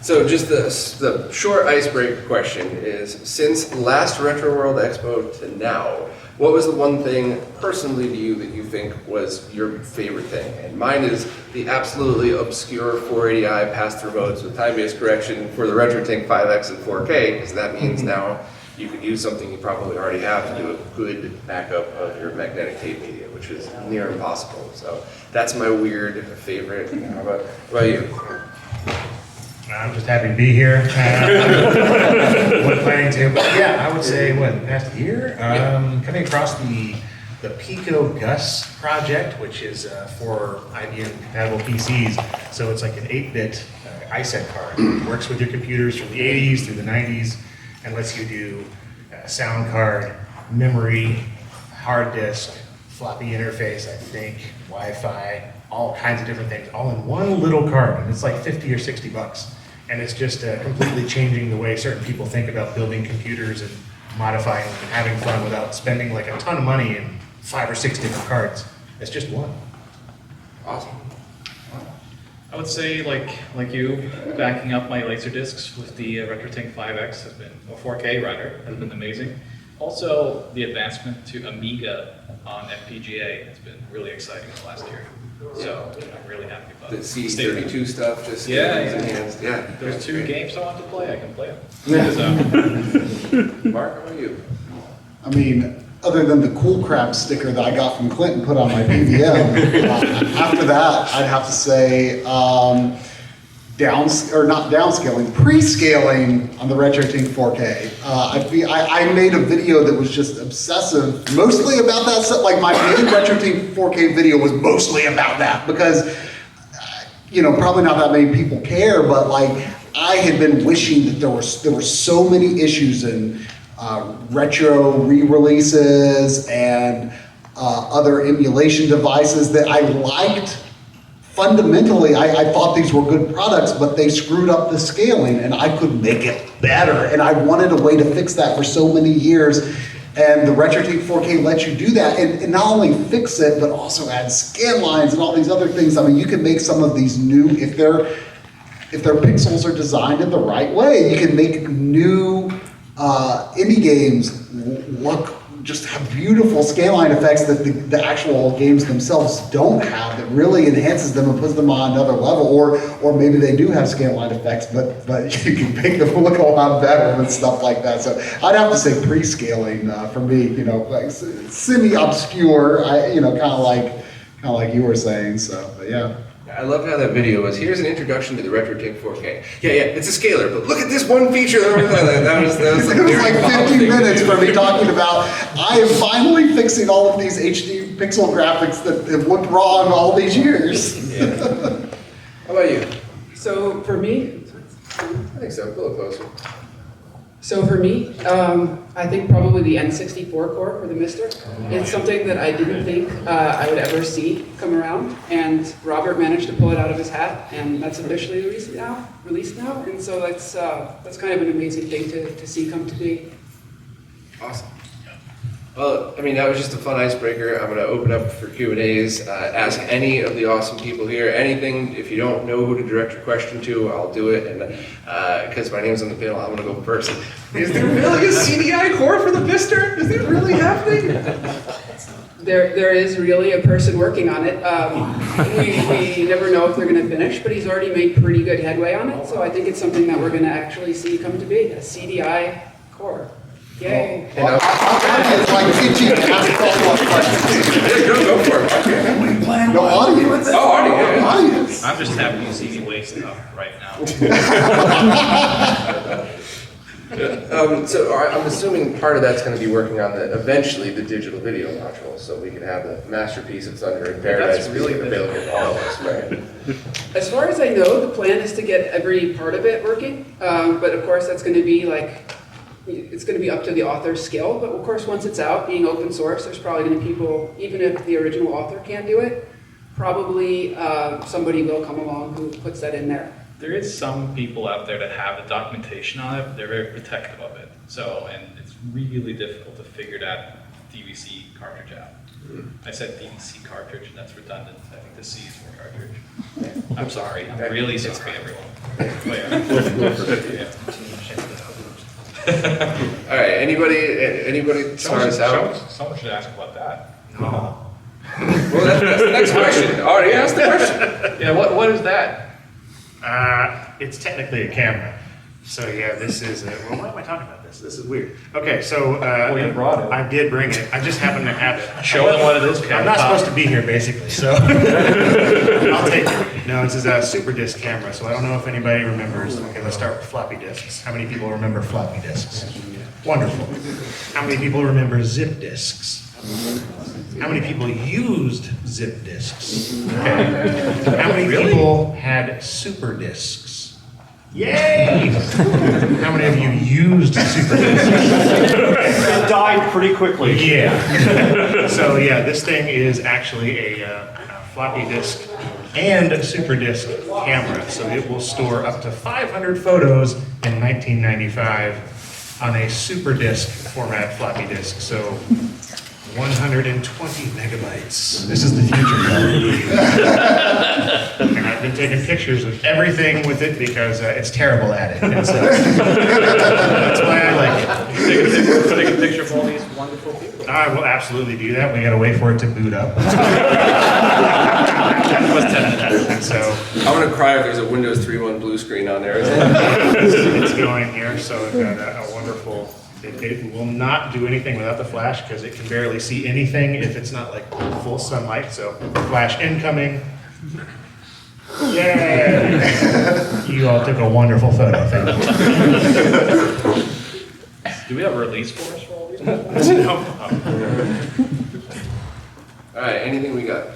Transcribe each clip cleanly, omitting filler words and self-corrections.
So just the short icebreaker question is, since last Retro World Expo to now, what was the one thing personally to you that you think was your favorite thing? And mine is the absolutely obscure 480i pass-through modes with time-based correction for the RetroTink 5X and 4K, because that means now you could use something you probably already have to do a good backup of your magnetic tape media, which is near impossible. So that's my weird favorite. How about you? I'm just happy to be here. Wasn't planning to, but yeah, I would say, what, the past year? Coming across the Pico Gus project, which is for IBM-compatible PCs. So it's like an 8-bit iSet card. It works with your computers from the 80s through the 90s and lets you do sound card, memory, hard disk, floppy interface, I think, Wi-Fi, all kinds of different things, all in one little card. And it's like 50 or 60 bucks. And it's just completely changing the way certain people think about building computers and modifying them and having fun without spending like a ton of money in 5 or 6 different cards. It's just one. Awesome. I would say, like you, backing up my laser discs with the RetroTink 5X has been, or 4K rather, has been amazing. Also, the advancement to Amiga on FPGA has been really exciting the last year. So I'm really happy about The it. C32 stuff, just enhanced. Yeah. There's 2 games I want to play, I can play them. Yeah. So, Mark, how about you? I mean, other than the cool crap sticker that I got from Clint and put on my PVM, after that, I'd have to say pre-scaling on the RetroTink 4K. I made a video that was just obsessive, mostly about that stuff. Like my main RetroTink 4K video was mostly about that because, you know, probably not that many people care, but like I had been wishing that there were so many issues in retro re-releases and other emulation devices that I liked. Fundamentally, I thought these were good products, but they screwed up the scaling and I could make it better. And I wanted a way to fix that for so many years. And the RetroTink 4K lets you do that and not only fix it, but also add scan lines and all these other things. I mean, you can make some of these new, if their pixels are designed in the right way, you can make new indie games just have beautiful scanline effects that the actual games themselves don't have, that really enhances them and puts them on another level, or maybe they do have scanline effects, but you can make them look a lot better and stuff like that. So I'd have to say pre-scaling for me, you know, like semi-obscure, kind of like you were saying. So, but yeah. I loved how that video was. Here's an introduction to the RetroTink 4K. Yeah, it's a scaler, but look at this one feature. That was it was like 50 minutes for me talking about, I am finally fixing all of these HD pixel graphics that have looked wrong all these years. Yeah. How about you? So for me, I think so. A little closer. So for me, I think probably the N64 core for the Mister. It's something that I didn't think I would ever see come around, and Robert managed to pull it out of his hat, and that's officially released now. And so that's kind of an amazing thing to see come to be. Awesome. Well, I mean, that was just a fun icebreaker. I'm going to open up for Q&As. Ask any of the awesome people here anything. If you don't know who to direct your question to, I'll do it. And because my name's on the panel, I'm going to go first. Is there really a CDI core for the Mister? Is it really happening? There is really a person working on it. We never know if they're going to finish, but he's already made pretty good headway on it. So I think it's something that we're going to actually see come to be, a CDI core. Yay. Well, it's like teaching to ask follow-up questions. Go for it. No audience. Oh, audience. I'm just happy you see me waste up right now. So I'm assuming part of that's going to be working on eventually the digital video module, so we can have the masterpiece of Thunder in Paradise That's really available to all of us, right? As far as I know, the plan is to get every part of it working, but of course that's going to be it's going to be up to the author's skill, but of course once it's out, being open source, there's probably going to be people, even if the original author can't do it, probably somebody will come along who puts that in there. There is some people out there that have the documentation on it, but they're very protective of it. So, and it's really difficult to figure that DVC cartridge out. I said DDC cartridge, and that's redundant. I think the C is for cartridge. I'm sorry. I'm really sorry, everyone. All right, anybody start us out? Someone should ask about that. No. Well, that's the next question. Already asked the question. Yeah, what is that? It's technically a camera. So yeah, this is, well, why am I talking about this? This is weird. Okay, so, you brought it. I did bring it. I just happen to have it. Show them what it is. I'm not supposed to be here, basically, so I'll take it. No, this is a super disc camera, so I don't know if anybody remembers. Okay, let's start with floppy disks. How many people remember floppy disks? Wonderful. How many people remember zip disks? How many people used zip disks? Okay. How many people had super disks? Yay! How many of you used super disks? It died pretty quickly. Yeah. So yeah, this thing is actually a floppy disk and a super disk camera. So it will store up to 500 photos in 1995 on a super disk format floppy disk. So 120 megabytes. This is the future. And I've been taking pictures of everything with it because it's terrible at it. And so that's why I like it. Take a picture of all these wonderful people. I will absolutely do that. We gotta wait for it to boot up. And so I'm gonna cry if there's a Windows 3.1 blue screen on there. it's going here. So I've got a wonderful. It will not do anything without the flash because it can barely see anything if it's not like full sunlight. So flash incoming. Yay! You all took a wonderful photo. Thank you. Do we have a release for us for all these? No. All right, anything we got?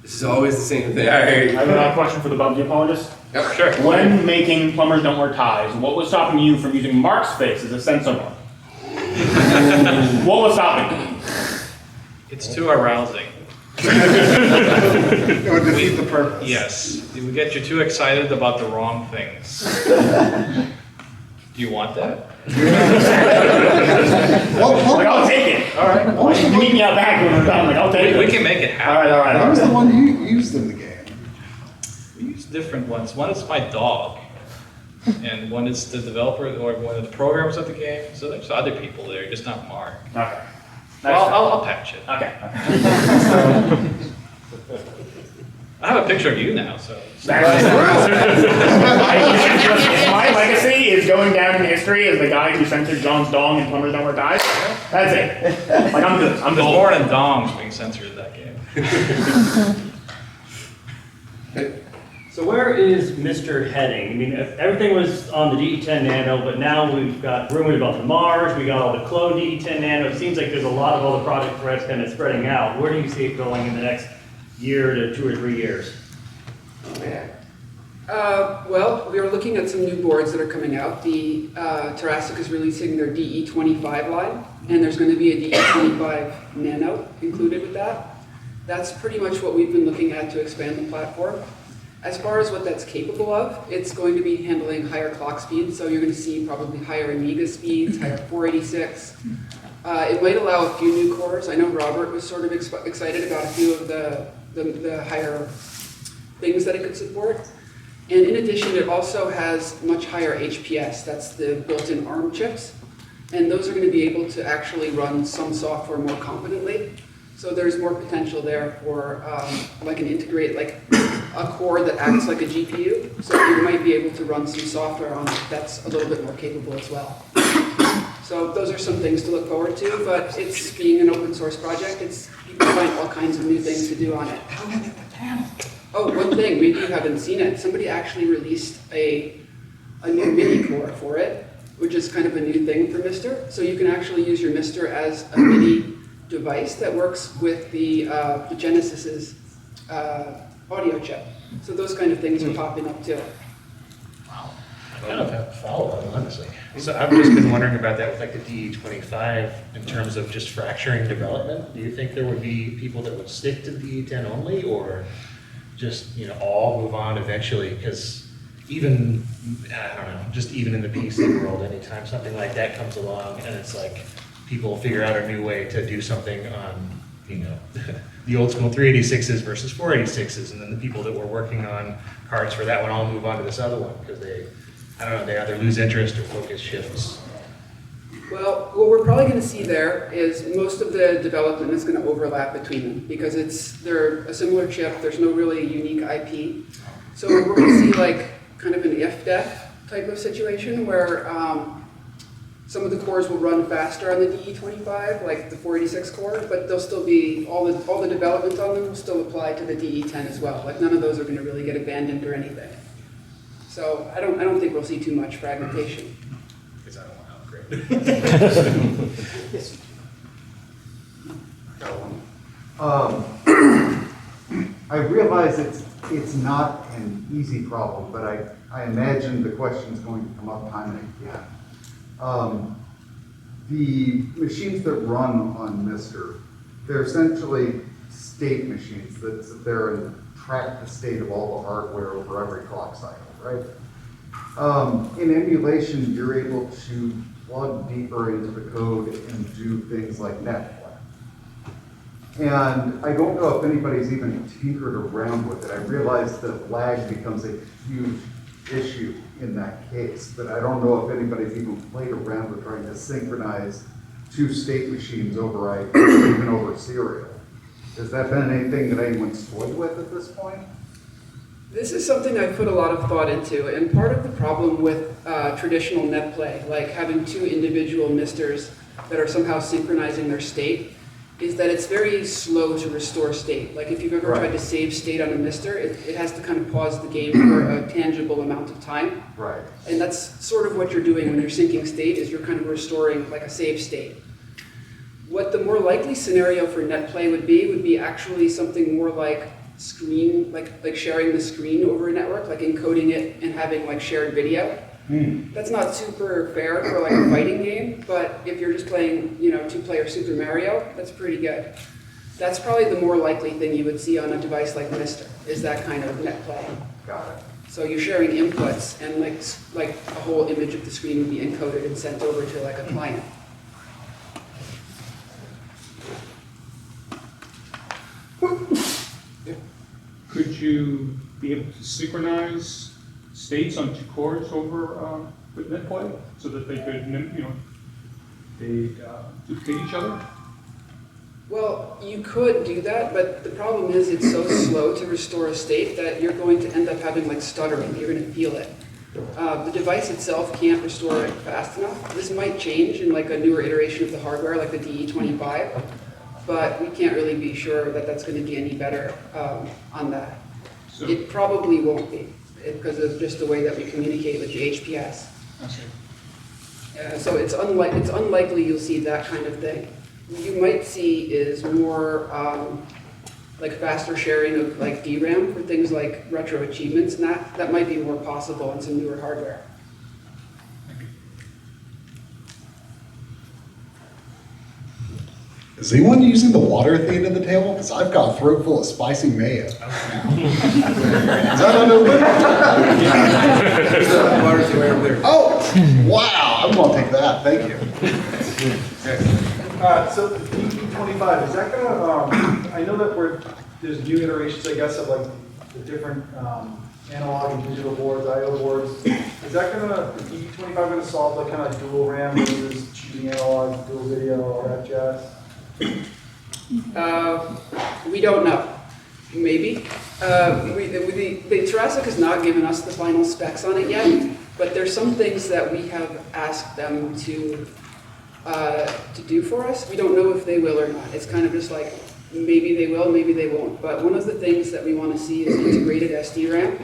This is always the same thing. All I right. have another question for the Bugsy apologist. Yep. Sure. When making Plumbers Don't Wear Ties, what was stopping you from using Mark's face as a sensor mark? What was stopping? It's too arousing. It would defeat the purpose. Yes, it would get you too excited about the wrong things. Do you want that? Like, I'll take it. All right. Well, you can meet me out back when we're done. Like, I'll take it. We can make it All right, happen. all right, all What was right. the one you used in the game? We use different ones. One is my dog, and one is the developer or one of the programmers of the game. So there's other people there, just not Mark. Okay. Well, I'll patch it. Okay. I have a picture of you now, so. My legacy is going down in history as the guy who censored John's dong and Plumbers Don't Wear Ties. That's it. Like, I'm good. I'm There's good. more than dongs being censored in that game. So where is Mr. heading? I mean, if everything was on the DE10 Nano, but now we've got rumored about the Mars, we got all the clone DE10 Nano. It seems like there's a lot of other project threads kind of spreading out. Where do you see it going in the next year to 2 or 3 years? Well, we are looking at some new boards that are coming out. The Terrastic is releasing their DE25 line, and there's going to be a DE25 Nano included with that. That's pretty much what we've been looking at to expand the platform. As far as what that's capable of, it's going to be handling higher clock speeds, so you're going to see probably higher Amiga speeds, higher 486. It might allow a few new cores. I know Robert was sort of excited about a few of the higher things that it could support. And in addition, it also has much higher HPS. That's the built-in ARM chips. And those are going to be able to actually run some software more competently. So there's more potential there for like an integrate, like a core that acts like a GPU. So you might be able to run some software on it that's a little bit more capable as well. So those are some things to look forward to, but it's being an open source project, you can find all kinds of new things to do on it. Oh, one thing, maybe you haven't seen it. Somebody actually released a new MIDI core for it, which is kind of a new thing for Mister. So you can actually use your Mister as a MIDI device that works with the Genesis's audio chip. So those kind of things are popping up too. I kind of have a follow-up, honestly. So I've just been wondering about that with like the DE25 in terms of just fracturing development. Do you think there would be people that would stick to DE10 only, or just, all move on eventually? Because even, I don't know, just even in the PC world, anytime something like that comes along and it's like, people figure out a new way to do something on, the old school 386s versus 486s, and then the people that were working on cards for that one all move on to this other one because they either lose interest or focus shifts. Well, what we're probably going to see there is most of the development is going to overlap between them because they're a similar chip. There's no really unique IP. So we're going to see like kind of an if-def type of situation where some of the cores will run faster on the DE25, like the 486 core, but they'll still be, all the development on them will still apply to the DE10 as well. Like none of those are going to really get abandoned or anything. So I don't think we'll see too much fragmentation. Because I don't want to upgrade. Yes. I realize it's not an easy problem, but I imagine the question's going to come up time and again. The machines that run on MiSTer, they're essentially state machines that sit there and track the state of all the hardware over every clock cycle, right? In emulation, you're able to plug deeper into the code and do things like Netplay. And I don't know if anybody's even tinkered around with it. I realize that lag becomes a huge issue in that case, but I don't know if anybody's even played around with trying to synchronize two state machines over IP, even over serial. Has that been anything that anyone's toyed with at this point? This is something I've put a lot of thought into, and part of the problem with traditional Netplay, like having two individual misters that are somehow synchronizing their state, is that it's very slow to restore state. Like if you've ever tried to save state on a mister, it has to kind of pause the game for a tangible amount of time. Right. And that's sort of what you're doing when you're syncing state, is you're kind of restoring like a save state. What the more likely scenario for Netplay would be actually something more like screen, like sharing the screen over a network, like encoding it and having like shared video. That's not super fair for like a fighting game, but if you're just playing, two-player Super Mario, that's pretty good. That's probably the more likely thing you would see on a device like MiSTer, is that kind of Netplay. Got it. So you're sharing inputs, and like a whole image of the screen would be encoded and sent over to like a client. Could you be able to synchronize states on two cores over with Netplay so that they could, duplicate each other? Well, you could do that, but the problem is it's so slow to restore a state that you're going to end up having like stuttering. You're going to feel it. The device itself can't restore it fast enough. This might change in like a newer iteration of the hardware, like the DE25, but we can't really be sure that that's going to be any better on that. So, It probably won't be, because of just the way that we communicate with the HPS. I see. So it's unlikely you'll see that kind of thing. What you might see is more like faster sharing of like DRAM for things like retro achievements, and that might be more possible on some newer hardware. Is anyone using the water at the end of the table? Because I've got a throat full of spicy mayo. Is that under There's a water thing right over there. Oh, wow, I'm gonna take that, thank you. So the DE25, is that gonna, I know that there's new iterations, I guess, of like the different analog and digital boards, I/O boards. Is that gonna, the DE25 gonna solve like kind of dual RAM versus choosing analog, dual video, all that jazz? We don't know. Maybe. The Jurassic has not given us the final specs on it yet, but there's some things that we have asked them to do for us. We don't know if they will or not. It's kind of just like, maybe they will, maybe they won't. But one of the things that we want to see is integrated SD-RAM,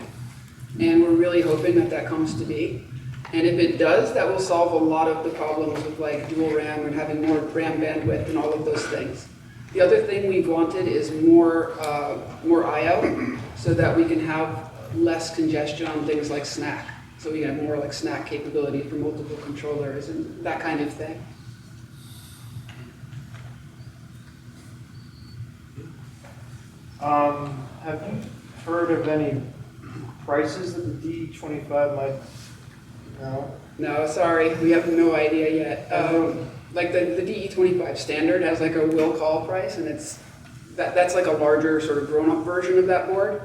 and we're really hoping that that comes to be. And if it does, that will solve a lot of the problems with like dual RAM and having more RAM bandwidth and all of those things. The other thing we've wanted is more I/O, so that we can have less congestion on things like SNAC. So we have more like SNAC capability for multiple controllers and that kind of thing. Have you heard of any prices that the DE25 might? No. No, sorry, we have no idea yet. like the DE25 standard has like a will call price, and that's like a larger sort of grown-up version of that board.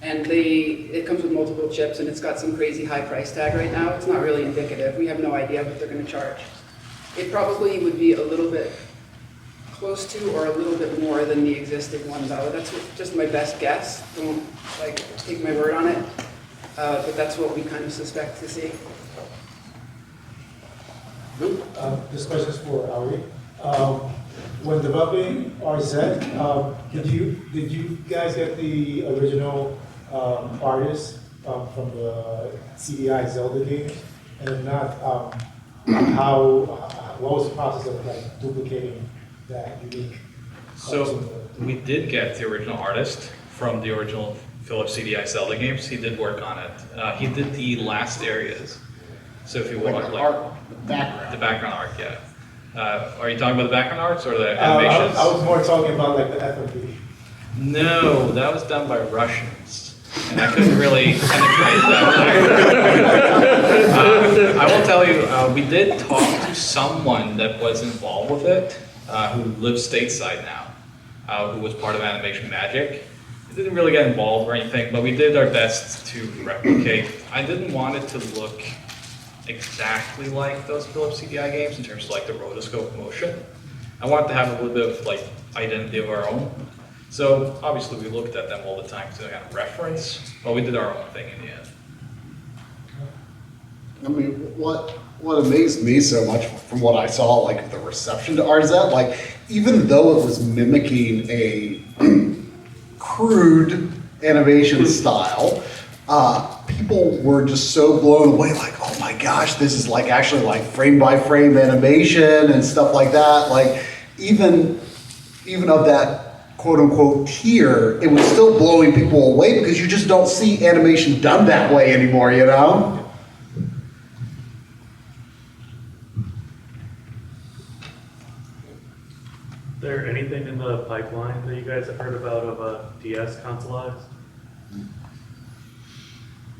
And it comes with multiple chips, and it's got some crazy high price tag right now. It's not really indicative. We have no idea what they're going to charge. It probably would be a little bit close to or a little bit more than the existing one, though. That's just my best guess. Don't take my word on it. But that's what we kind of suspect to see. This question is for Audi. When developing RZ, did you guys get the original artists from the CDI Zelda games? And if not, what was the process of like duplicating that unique? So we did get the original artist from the original Philips CDI Zelda games. He did work on it. He did the last areas. So if you want Like the background art, yeah. Are you talking about the background arts or the animations? I was more talking about like the FMV. No, that was done by Russians, and I couldn't really penetrate that. I will tell you, we did talk to someone that was involved with it, who lives stateside now, who was part of Animation Magic. It didn't really get involved or anything, but we did our best to replicate. I didn't want it to look exactly like those Philips CDI games in terms of like the rotoscope motion. I wanted to have a little bit of like identity of our own. So obviously we looked at them all the time to kind of reference, but we did our own thing in the end. I mean, what amazed me so much from what I saw, like the reception to RZ, like even though it was mimicking a crude animation style, people were just so blown away, like, oh my gosh, this is like actually like frame by frame animation and stuff like that. Like even of that quote unquote tier, it was still blowing people away because you just don't see animation done that way anymore, you know? Is there anything in the pipeline that you guys have heard about of a DS consoleized?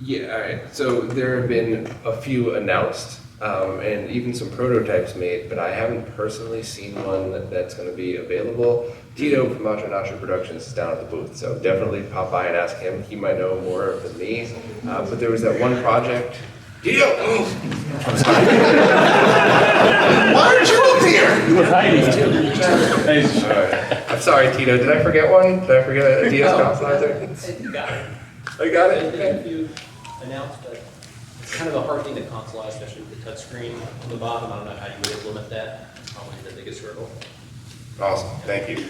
Yeah, all right. So there have been a few announced, and even some prototypes made, but I haven't personally seen one that's going to be available. Tito from Macho Nacho Productions is down at the booth, so definitely pop by and ask him. He might know more than me. But there was that one project. Tito! Oh, I'm sorry. Why aren't you up here? You were hiding. All right. I'm sorry, Tito. Did I forget one? Did I forget a DS consolizer? You got it. I got it. And if you announced that it's kind of a hard thing to consolize, especially with the touchscreen on the bottom. I don't know how you would implement that. Probably the biggest hurdle. Awesome, thank you.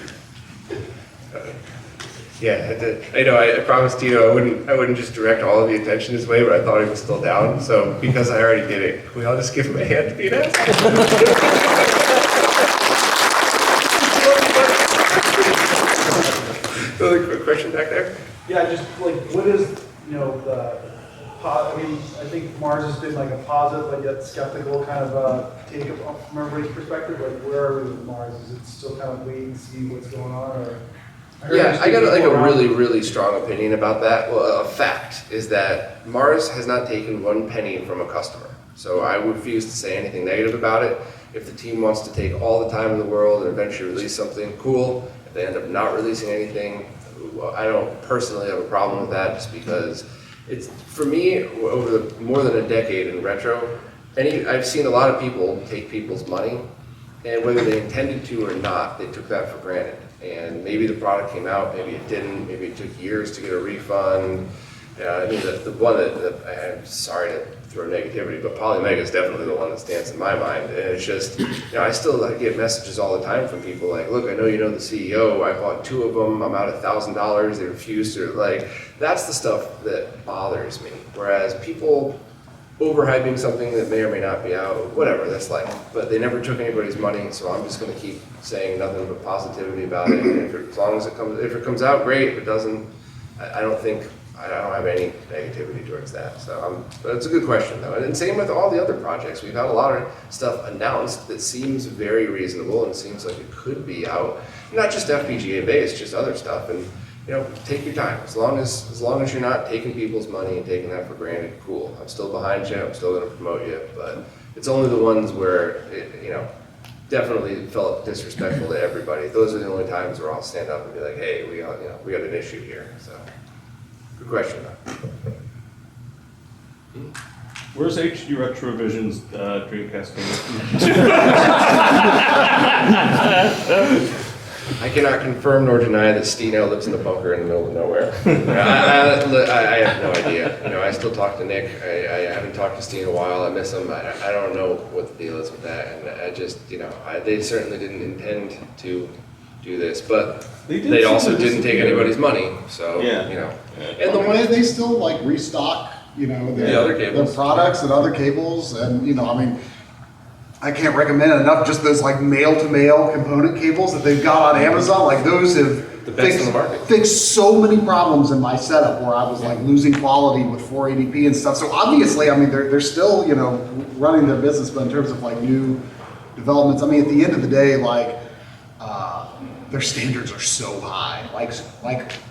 Yeah, I promised Tito I wouldn't just direct all of the attention his way, but I thought he was still down. So because I already did it, can we all just give him a hand to be an ass? Another quick question back there. Yeah, just like, what is, I think Mars has been like a positive, but yet skeptical kind of take from everybody's perspective. Like, where are we with Mars? Is it still kind of wait and see what's going on, or? Yeah, I got like a really, really strong opinion about that. Well, a fact is that Mars has not taken one penny from a customer. So I refuse to say anything negative about it. If the team wants to take all the time in the world and eventually release something, cool. If they end up not releasing anything, I don't personally have a problem with that, just because it's, for me, over more than a decade in retro, I've seen a lot of people take people's money, and whether they intended to or not, they took that for granted. And maybe the product came out, maybe it didn't, maybe it took years to get a refund. I mean, the one that I'm sorry to throw negativity, but Polymega is definitely the one that stands in my mind. And it's just, I still get messages all the time from people like, look, I know you know the CEO, I bought 2 of them, I'm out $1,000, they refused to, like, that's the stuff that bothers me. Whereas people overhyping something that may or may not be out, whatever, that's like, but they never took anybody's money, so I'm just gonna keep saying nothing but positivity about it. And as long as it comes out, great. If it doesn't, I don't have any negativity towards that. So but it's a good question though. And same with all the other projects. We've had a lot of stuff announced that seems very reasonable and seems like it could be out. Not just FPGA based, just other stuff. And take your time. As long as you're not taking people's money and taking that for granted, cool. I'm still behind you. I'm still going to promote you. But it's only the ones where definitely felt disrespectful to everybody. Those are the only times where I'll stand up and be like, hey, we got an issue here. So, good question though. Where's HD Retrovision's Dreamcast game? I cannot confirm nor deny that Steve now lives in a bunker in the middle of nowhere. I have no idea. I still talk to Nick. I haven't talked to Steve in a while. I miss him. I don't know what the deal is with that. And I just, they certainly didn't intend to do this, but they also didn't take anybody's money. So, And the way they still like restock, their other cables, their products and other cables, and I can't recommend enough just those like mail-to-mail component cables that they've got on Amazon. Like those have fixed so many problems in my setup where I was like losing quality with 480p and stuff. So obviously, they're still running their business, but in terms of like new developments, at the end of the day, like their standards are so high, like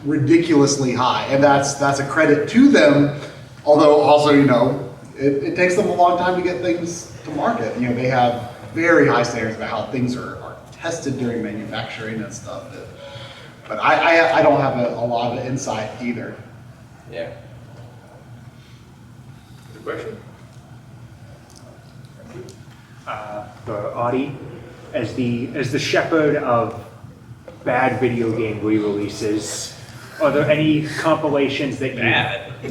ridiculously high, and that's a credit to them. Although also, it takes them a long time to get things to market. They have very high standards about how things are tested during manufacturing and stuff. But I don't have a lot of insight either. Yeah. Good question. The Audi, as the shepherd of bad video game re-releases, are there any compilations that you... We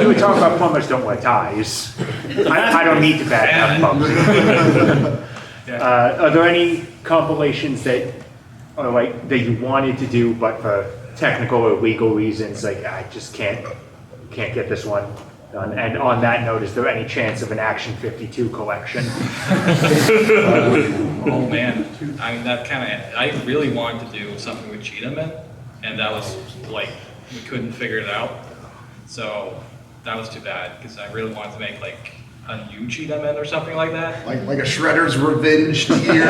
were talking about plumbers don't wear ties. I don't need to bad plumbers. Are there any compilations that are like that you wanted to do, but for technical or legal reasons, like I just can't get this one done? And on that note, is there any chance of an Action 52 collection? Oh man, I really wanted to do something with Cheetah Men, and that was like, we couldn't figure it out. So that was too bad, because I really wanted to make like a new Cheetah Man or something like that. Like a Shredder's Revenge tier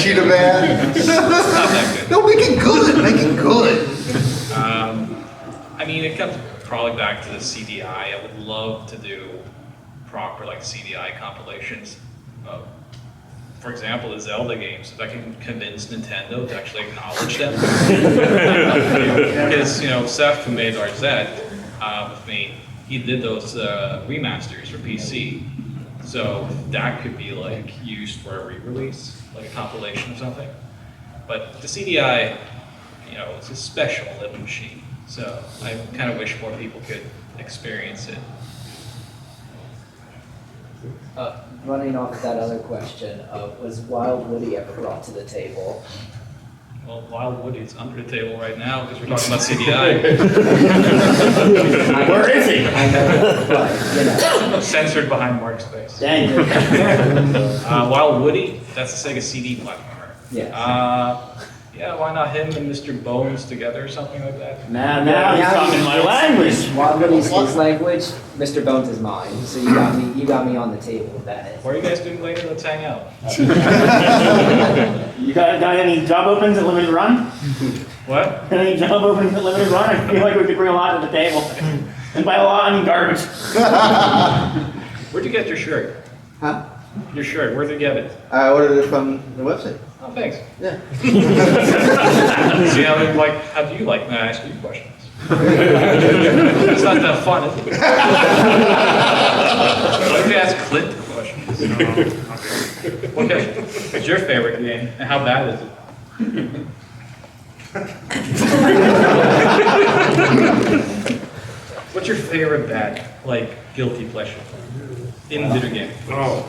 Cheetah Man. Not that good. No, make it good. Make it good. It comes probably back to the CDI. I would love to do proper like CDI compilations. For example, the Zelda games, if I can convince Nintendo to actually acknowledge them. Because, Seth, who made RZ with me, he did those remasters for PC. So that could be like used for a re-release, like a compilation or something. But the CDI, it's a special little machine. So I kind of wish more people could experience it. Running off of that other question, was Wild Woody ever brought to the table? Well, Wild Woody's under the table right now because we're talking about CDI. Where is he? I know, but, Censored behind Mark's face. Dang it. Wild Woody, that's a Sega CD platformer. Yes. Yeah, why not him and Mr. Bones together or something like that? Now he's talking my language. Wild Woody's his language, Mr. Bones is mine. So you got me on the table with that. What are you guys doing later? Let's hang out. You got any job opens at Limited Run? What? Any job opens at Limited Run? I feel like we could bring a lot to the table. And by a lot, I mean garbage. Where'd you get your shirt? Huh? Your shirt, where'd you get it? I ordered it from the website. Oh, thanks. Yeah. See, how do you like when I ask you questions? It's not that fun, is it? Why don't you ask Clint questions? Okay, what's your favorite game, and how bad is it? What's your favorite bad, like, guilty pleasure in video game? Oh,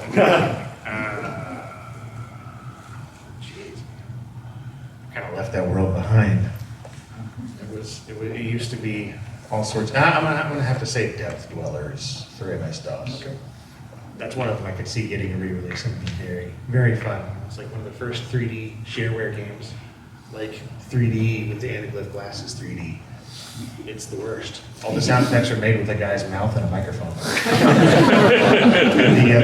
kind of left that world behind. It used to be all sorts. I'm gonna have to say Depth Dwellers for MS-DOS. Okay. That's one of them I could see getting a re-release and be very, very fun. It's like one of the first 3D shareware games, like 3D with the anaglyph glasses 3D. It's the worst. All the sound effects are made with a guy's mouth and a microphone.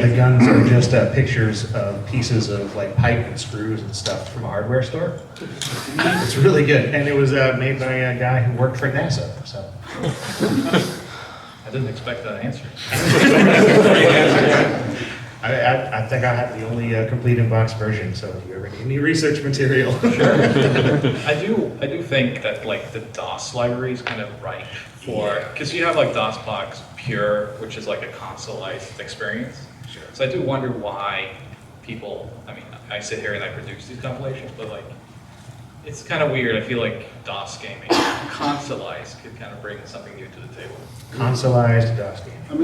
The guns are just pictures of pieces of like pipe and screws and stuff from a hardware store. It's really good, and it was made by a guy who worked for NASA. So I didn't expect that answer. I I think I have the only complete in-box version, so if you ever need any research material. I do think that like the DOS library is kind of ripe for, because you have like DOSBox Pure, which is like a consoleized experience. Sure. So I do wonder why people, I mean, I sit here and I produce these compilations, but like, it's kind of weird. I feel like DOS gaming, consoleized, could kind of bring something new to the table. Consoleized DOS game. I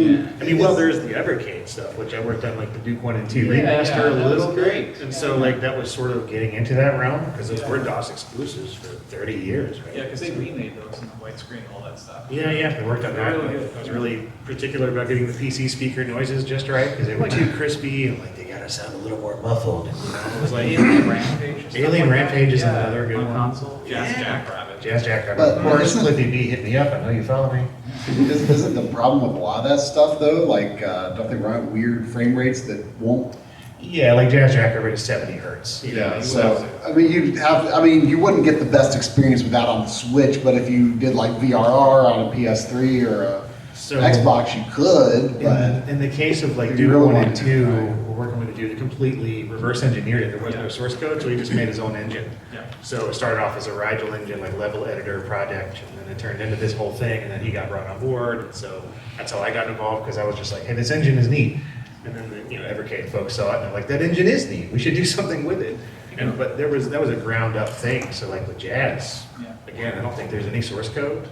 mean, well, there's the Evercade stuff, which I worked on, like the Duke 1 and 2 Yeah, remaster yeah, a that little was bit. great. And so, like, that was sort of getting into that realm, because those were DOS exclusives for 30 years, right? Yeah, because they remade those in the widescreen, all that stuff. Yeah, they worked on that. Really Like, good. I was really particular about getting the PC speaker noises just right, because they were too crispy, and like, they gotta sound a little more muffled. And, you know, it was like, Alien Rampage. and stuff Alien like Rampage that. is Yeah, another good on one. console. Jazz Jackrabbit. Jazz Jackrabbit. But- Of course, isn't- Clippy B hit me up, I know you follow me. Isn't the problem with a lot of that stuff though, like, don't they run at weird frame rates that won't? Yeah, like Jazz Jackrabbit is 70 hertz. You know, So, you wouldn't get the best experience with that on the Switch, but if you did like VRR on a PS3 or a So- Xbox, you could, but. In the case of like You Duke really 1 want and to 2, do it, we're working with a dude who completely reverse engineered it. There was no source code, so he just made his own engine. Yeah. So it started off as a Rigel engine, like level editor project, and then it turned into this whole thing, and then he got brought on board. And so that's how I got involved, because I was just like, hey, this engine is neat. And then the Evercade folks saw it, and they're like, that engine is neat. We should do something with it. And, but that was a ground up thing. So like with Jazz, again, I don't think there's any source code.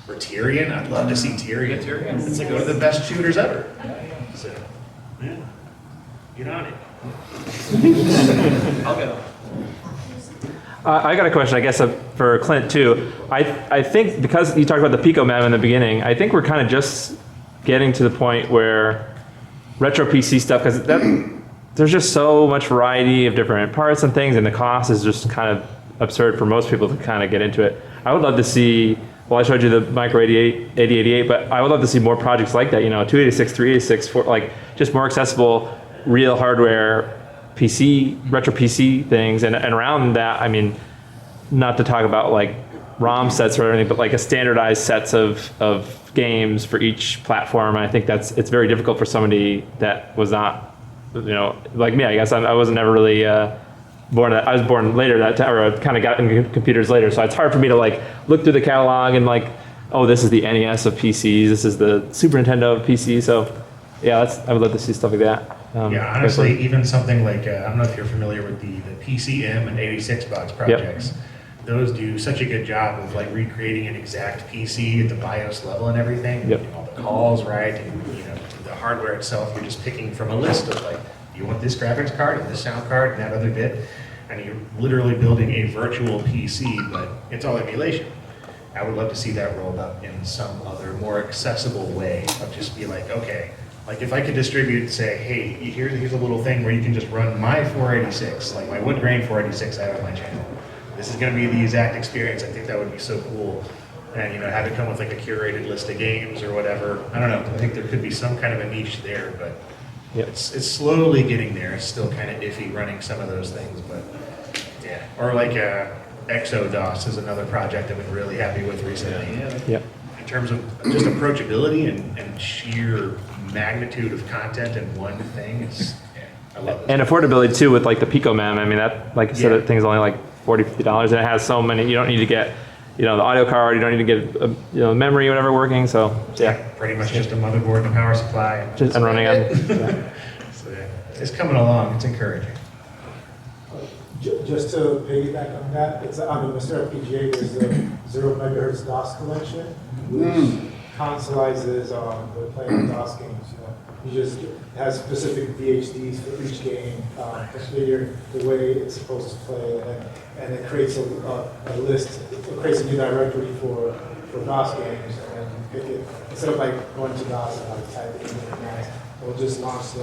Or Tyrion, I'd love to see Tyrion. Yeah, Tyrion. It's like one of the best shooters ever. So, yeah, get on it. I'll get them. I got a question, I guess, for Clint too. I think because you talked about the Pico Mem in the beginning, I think we're kind of just getting to the point where retro PC stuff, because there's just so much variety of different parts and things, and the cost is just kind of absurd for most people to kind of get into it. I would love to see, well, I showed you the Micro 8088, but I would love to see more projects like that, 286, 386, like just more accessible, real hardware PC, retro PC things, and around that, I mean, not to talk about like ROM sets or anything, but like a standardized sets of games for each platform. I think it's very difficult for somebody that was not, like me, I guess. I wasn't ever really born. I was born later that time, or I kind of got into computers later, so it's hard for me to like look through the catalog and like, oh, this is the NES of PCs, this is the Super Nintendo of PCs. So yeah, I would love to see stuff like that. Yeah, honestly, even something like, I don't know if you're familiar with the PCM and 86 box projects. Those do such a good job of like recreating an exact PC at the BIOS level and everything. Yep. All the calls right, and the hardware itself, you're just picking from a list of like, you want this graphics card and this sound card and that other bit, and you're literally building a virtual PC, but it's all emulation. I would love to see that rolled up in some other more accessible way of just be like, okay, like if I could distribute, say, hey, here's a little thing where you can just run my 486, like my wood grain 486 out of my channel. This is going to be the exact experience. I think that would be so cool. And have it come with like a curated list of games or whatever. I don't know. I think there could be some kind of a niche there, but it's slowly getting there. It's still kind of iffy running some of those things, but yeah. Or like ExoDOS is another project I've been really happy with recently. Yep. In terms of just approachability and sheer magnitude of content in one thing, I love it. And affordability too with like the Pico Mem. I mean, that, like you said, that thing's only like $40, $50, and it has so many. You don't need to get, the audio card. You don't need to get, memory, whatever working. So yeah, pretty much just a motherboard and a power supply. And running on. So yeah, it's coming along. It's encouraging. Just to piggyback on that, it's on the Mr. FPGA, there's the 0 megahertz DOS collection, which consoleizes the playing DOS games. You just has specific VHDs for each game, configure the way it's supposed to play, and it creates a list, it creates a new directory for DOS games, and you pick it, instead of like going to DOS and like typing in it, it'll just launch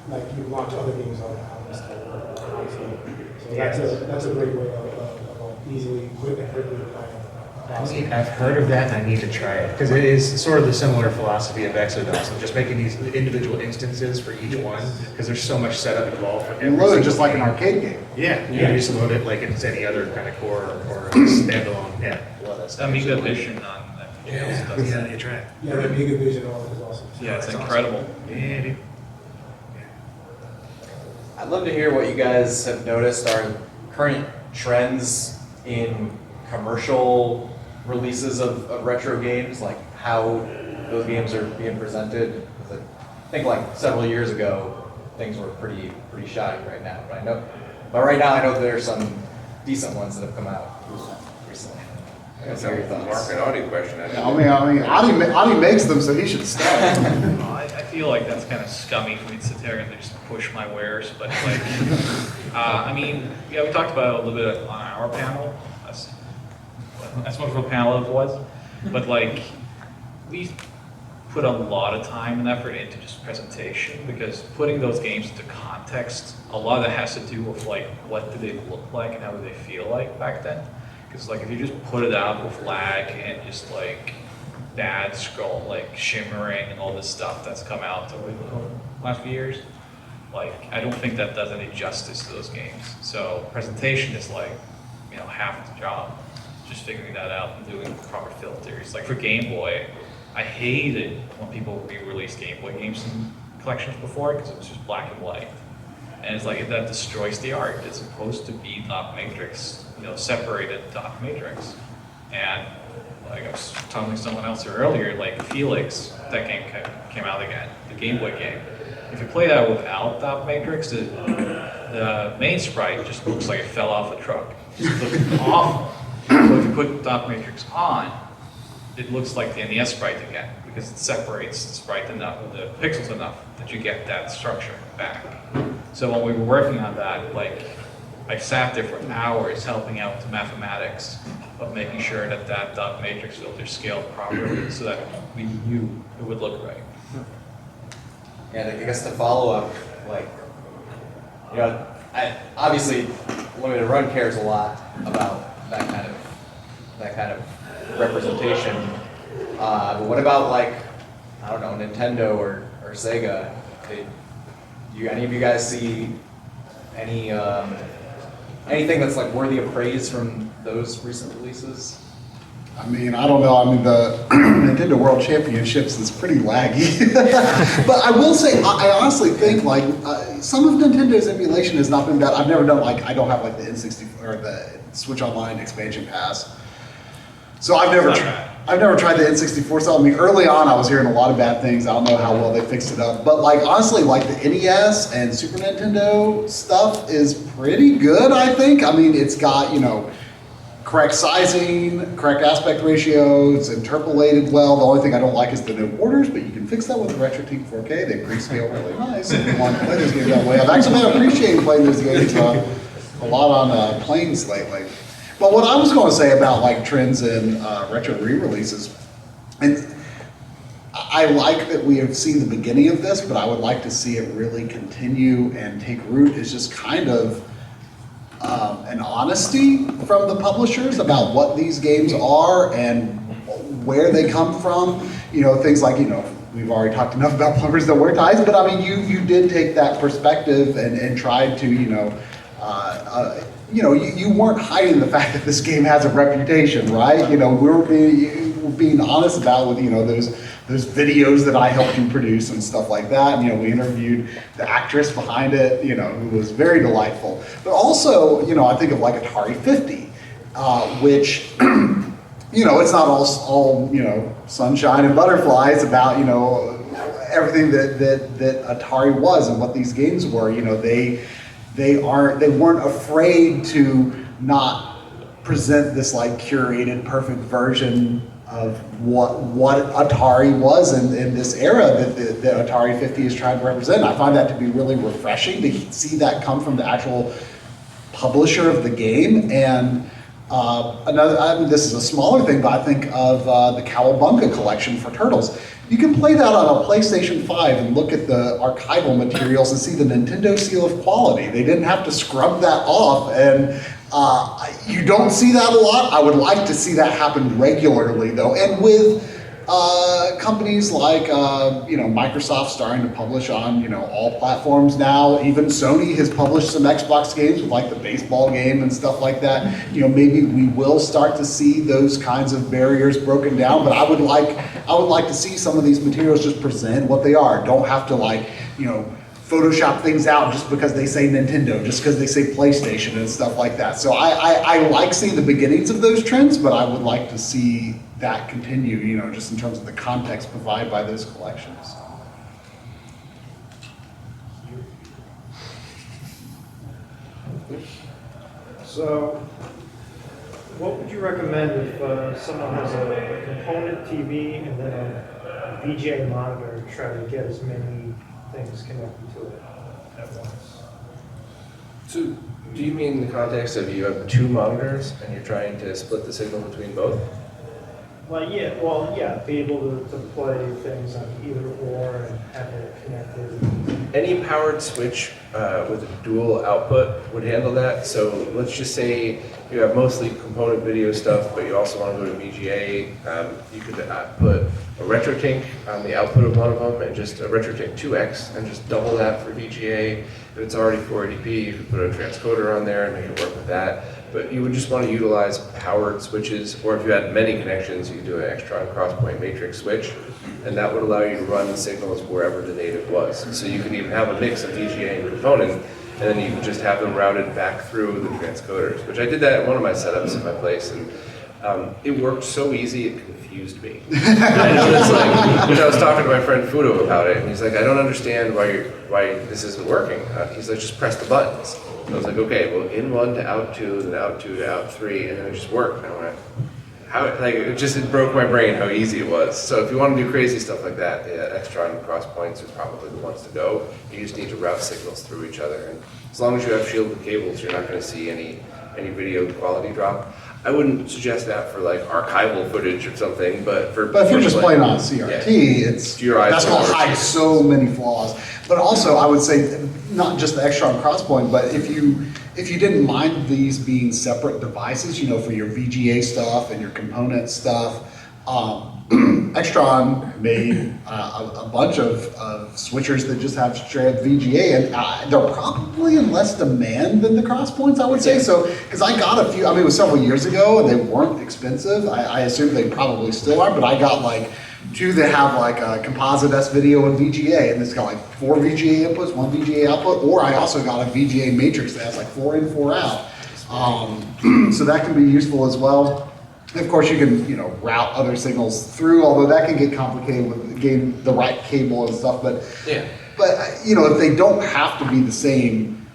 like you launch other games on this type of console. So that's a great way of easily, quickly playing. I've heard of that and I need to try it, because it is sort of the similar philosophy of ExoDOS, of just making these individual instances for each one, because there's so much setup involved for every You load it just single like an game. arcade game. Yeah, you just load it like it's any other kind of core or standalone. Yeah, well, that's Amiga Vision on that. Yeah, you try it. Yeah, the Amiga Vision is awesome. Yeah, it's incredible. Yeah, dude. I'd love to hear what you guys have noticed are current trends in commercial releases of retro games, like how those games are being presented. 'Cause I think like several years ago, things were pretty shoddy right now. But right now I know there are some decent ones that have come out recently. That's a Mark and Audi question. Audi makes them, so he should start. I feel like that's kind of scummy for me to sit there and just push my wares, but like, I mean, yeah, we talked about it a little bit on our panel. That's much of a panel it was, but like, we put a lot of time and effort into just presentation, because putting those games into context, a lot of that has to do with like, what do they look like and how do they feel like back then? Because like, if you just put it out with lag and just like bad scroll, like shimmering and all this stuff that's come out over the last few years, like, I don't think that does any justice to those games. So presentation is like, half the job. Just figuring that out and doing proper filters. Like for Game Boy, I hated when people re-released Game Boy games in collections before, because it was just black and white. And it's like, that destroys the art. It's supposed to be dot matrix, separated dot matrix. And like I was telling someone else earlier, like Felix, that game came out again, the Game Boy game. If you play that without dot matrix, the main sprite just looks like it fell off a truck. It looks awful. So if you put dot matrix on, it looks like the NES sprite again, because it separates the sprite enough, the pixels enough, that you get that structure back. So when we were working on that, like, I sat there for hours helping out with the mathematics of making sure that that dot matrix filter scaled properly so that we knew it would look right. And I guess to follow up, like, obviously Limited Run cares a lot about that kind of representation. But what about, like, I don't know, Nintendo or Sega? Do any of you guys see any anything that's like worthy of praise from those recent releases? I mean, I don't know. I mean, the Nintendo World Championships is pretty laggy. But I will say, I honestly think, like, some of Nintendo's emulation has not been bad. I've never done, like, I don't have, like, the N64 or the Switch Online expansion pass. So I've never tried the N64 stuff. I mean, early on, I was hearing a lot of bad things. I don't know how well they fixed it up. But, like, honestly, like, the NES and Super Nintendo stuff is pretty good, I think. I mean, it's got, correct sizing, correct aspect ratio, it's interpolated well. The only thing I don't like is the no borders, but you can fix that with the RetroTink 4K. They pre-scale really nice if you want to play those games that way. I've actually been appreciating playing those games a lot on planes lately. But what I was going to say about like trends in retro re-releases, and I like that we have seen the beginning of this, but I would like to see it really continue and take root, is just kind of an honesty from the publishers about what these games are and where they come from. Things like, we've already talked enough about Plumbers Don't Wear Ties, but I mean, you did take that perspective and tried to, you weren't hiding the fact that this game has a reputation, right? We were being honest about with, those videos that I helped you produce and stuff like that. We interviewed the actress behind it, who was very delightful. But also, I think of like Atari 50, which, it's not all sunshine and butterflies about, everything that Atari was and what these games were. They weren't afraid to not present this like curated, perfect version of what Atari was in this era that the Atari 50 is trying to represent. I find that to be really refreshing to see that come from the actual publisher of the game. And this is a smaller thing, but I think of the Cowabunga collection for Turtles. You can play that on a PlayStation 5 and look at the archival materials and see the Nintendo seal of quality. They didn't have to scrub that off, and you don't see that a lot. I would like to see that happen regularly, though. And with companies like Microsoft starting to publish on all platforms now, even Sony has published some Xbox games with like the baseball game and stuff like that. Maybe we will start to see those kinds of barriers broken down. But I would like to see some of these materials just present what they are. Don't have to Photoshop things out just because they say Nintendo, just because they say PlayStation and stuff like that. So I like seeing the beginnings of those trends, but I would like to see that continue, you know, just in terms of the context provided by those collections. So, what would you recommend if someone has a component TV and then a VGA monitor to try to get as many things connected to it at once? So, do you mean in the context of you have two monitors and you're trying to split the signal between both? Well, yeah, be able to play things on either or and have it connected. Any powered switch with a dual output would handle that. So let's just say you have mostly component video stuff, but you also want to go to VGA. You could put a RetroTink on the output of one of them and just a RetroTink 2X and just double that for VGA. If it's already 480p, you could put a transcoder on there and make it work with that. But you would just want to utilize powered switches, or if you had many connections, you could do an Extron crosspoint matrix switch, and that would allow you to run the signals wherever the native was. So you could even have a mix of VGA and component, and then you could just have them routed back through the transcoders, which I did that at one of my setups in my place, and it worked so easy it confused me. I noticed, like, when I was talking to my friend Fudo about it, and he's like, I don't understand why this isn't working. He's like, just press the buttons. I was like, okay, well, in one to out two, then out two to out three, and then it just worked. And I went, it broke my brain how easy it was. So if you want to do crazy stuff like that, yeah, Extron cross points are probably the ones to go. You just need to route signals through each other, and as long as you have shielded cables, you're not going to see any video quality drop. I wouldn't suggest that for like archival footage or something, but if you're just playing on CRT, that's going to hide so many flaws. But also, I would say not just the Extron crosspoint, but if you didn't mind these being separate devices, you know, for your VGA stuff and your component stuff, Extron made a bunch of switchers that just have straight VGA, and they're probably in less demand than the crosspoints, I would say. So, because I got a few, I mean, it was several years ago, and they weren't expensive. I assume they probably still are, but I got like two that have like a composite S video and VGA, and it's got like 4 VGA inputs, 1 VGA output, or I also got a VGA matrix that has like 4 in, 4 out. So that can be useful as well. And of course, you can, you know, route other signals through, although that can get complicated with getting the right cable and stuff. But you know, if they don't have to be the same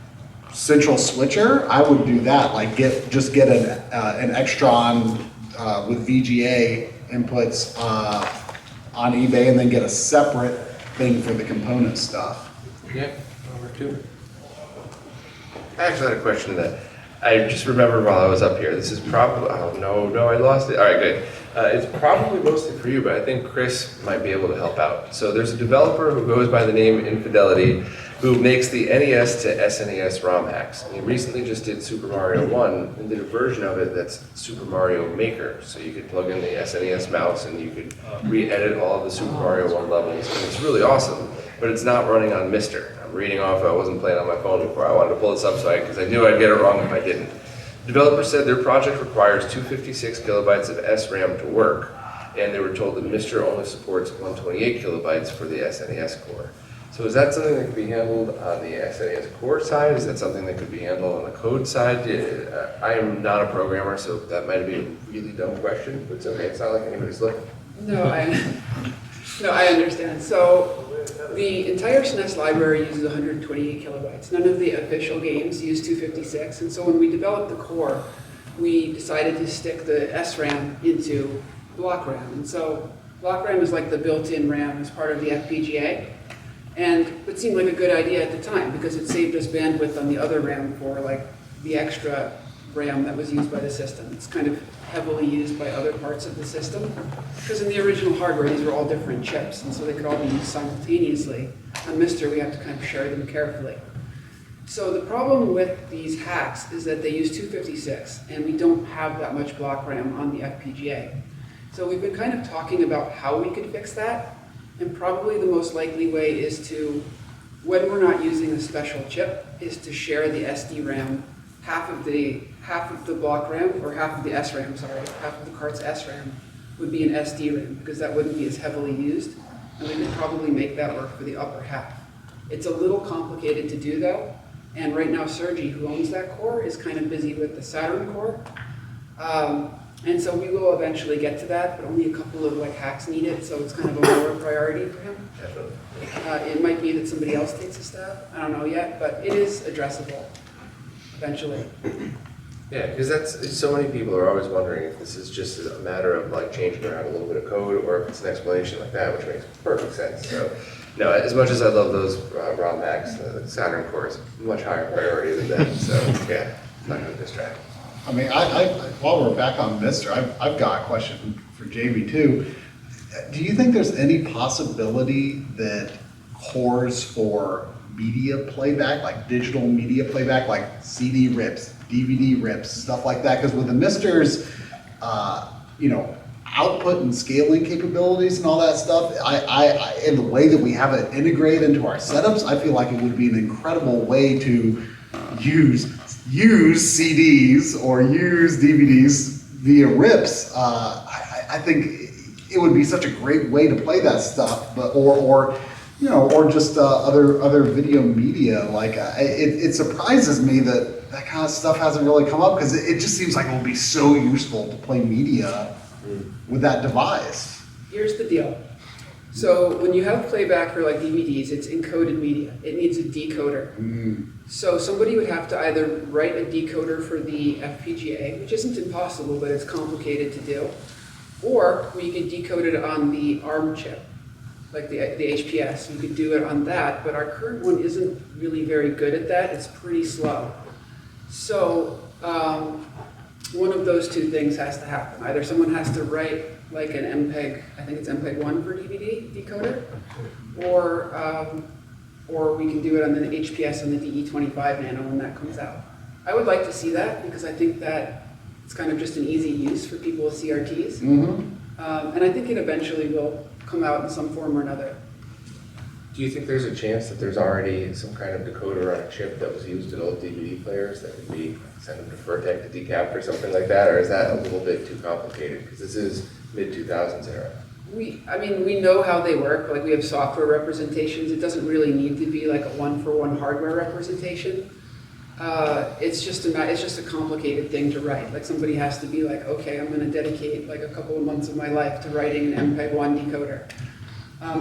central switcher, I would do that. Like just get an Extron with VGA inputs on eBay, and then get a separate thing for the component stuff. Yeah, number 2. I actually had a question that I just remembered while I was up here. This is probably, oh no, I lost it. All right, good. It's probably mostly for you, but I think Chris might be able to help out. So there's a developer who goes by the name Infidelity who makes the NES to SNES ROM hacks. And he recently just did Super Mario 1 and did a version of it that's Super Mario Maker. So you could plug in the SNES mouse and you could re-edit all of the Super Mario 1 levels. And it's really awesome, but it's not running on Mister. I'm reading off, I wasn't playing on my phone before. I wanted to pull this up because I knew I'd get it wrong if I didn't. The developer said their project requires 256 kilobytes of SRAM to work, and they were told that Mister only supports 128 kilobytes for the SNES core. So is that something that could be handled on the SNES core side? Is that something that could be handled on the code side? I am not a programmer, so that might be a really dumb question, but it's okay. It's not like anybody's looking. No, I understand. So the entire SNES library uses 128 kilobytes. None of the official games use 256, and so when we developed the core, we decided to stick the SRAM into block RAM. And so block RAM is like the built-in RAM as part of the FPGA, and it seemed like a good idea at the time because it saved us bandwidth on the other RAM for like the extra RAM that was used by the system. It's kind of heavily used by other parts of the system because in the original hardware these were all different chips, and so they could all be used simultaneously. On Mister we have to kind of share them carefully. So the problem with these hacks is that they use 256 and we don't have that much block RAM on the FPGA. So we've been kind of talking about how we could fix that, and probably the most likely way is to, when we're not using a special chip, is to share the SD-RAM. Half of the block RAM, or half of the SRAM, sorry, half of the cart's SRAM would be an SD RAM because that wouldn't be as heavily used, and we could probably make that work for the upper half. It's a little complicated to do though, and right now Sergi, who owns that core, is kind of busy with the Saturn core. And so we will eventually get to that, but only a couple of like hacks need it, so it's kind of a lower priority for him. It might be that somebody else takes a stab, I don't know yet, but it is addressable eventually. Yeah, because that's, so many people are always wondering if this is just a matter of like changing around a little bit of code or if it's an explanation like that, which makes perfect sense. So, no, as much as I love those ROM hacks, the Saturn core is much higher priority than that. So, yeah, it's not going to distract. I mean, while we're back on Mister, I've got a question for Jamie too. Do you think there's any possibility that cores for media playback, like digital media playback, like CD rips, DVD rips, stuff like that? Because with the Mister's, you know, output and scaling capabilities and all that stuff, and the way that we have it integrated into our setups, I feel like it would be an incredible way to use CDs or use DVDs via rips. I think it would be such a great way to play that stuff, but or you know, or just other video media. Like it surprises me that that kind of stuff hasn't really come up, because it just seems like it would be so useful to play media with that device. Here's the deal. So when you have playback for like DVDs, it's encoded media. It needs a decoder. So somebody would have to either write a decoder for the FPGA, which isn't impossible, but it's complicated to do, or we could decode it on the ARM chip, like the HPS. You could do it on that, but our current one isn't really very good at that. It's pretty slow. So one of those two things has to happen. Either someone has to write like an MPEG, I think it's MPEG-1 for DVD decoder, or we can do it on the HPS and the DE25 Nano when that comes out. I would like to see that, because I think that it's kind of just an easy use for people with CRTs. And I think it eventually will come out in some form or another. Do you think there's a chance that there's already some kind of decoder on a chip that was used in old DVD players that could be sent them to Vertec to decap or something like that, or is that a little bit too complicated? Because this is mid-2000s era. I mean, we know how they work. Like, we have software representations. It doesn't really need to be like a one-for-one hardware representation. It's just a complicated thing to write. Like, somebody has to be like, okay, I'm going to dedicate like a couple of months of my life to writing an MPEG-1 decoder.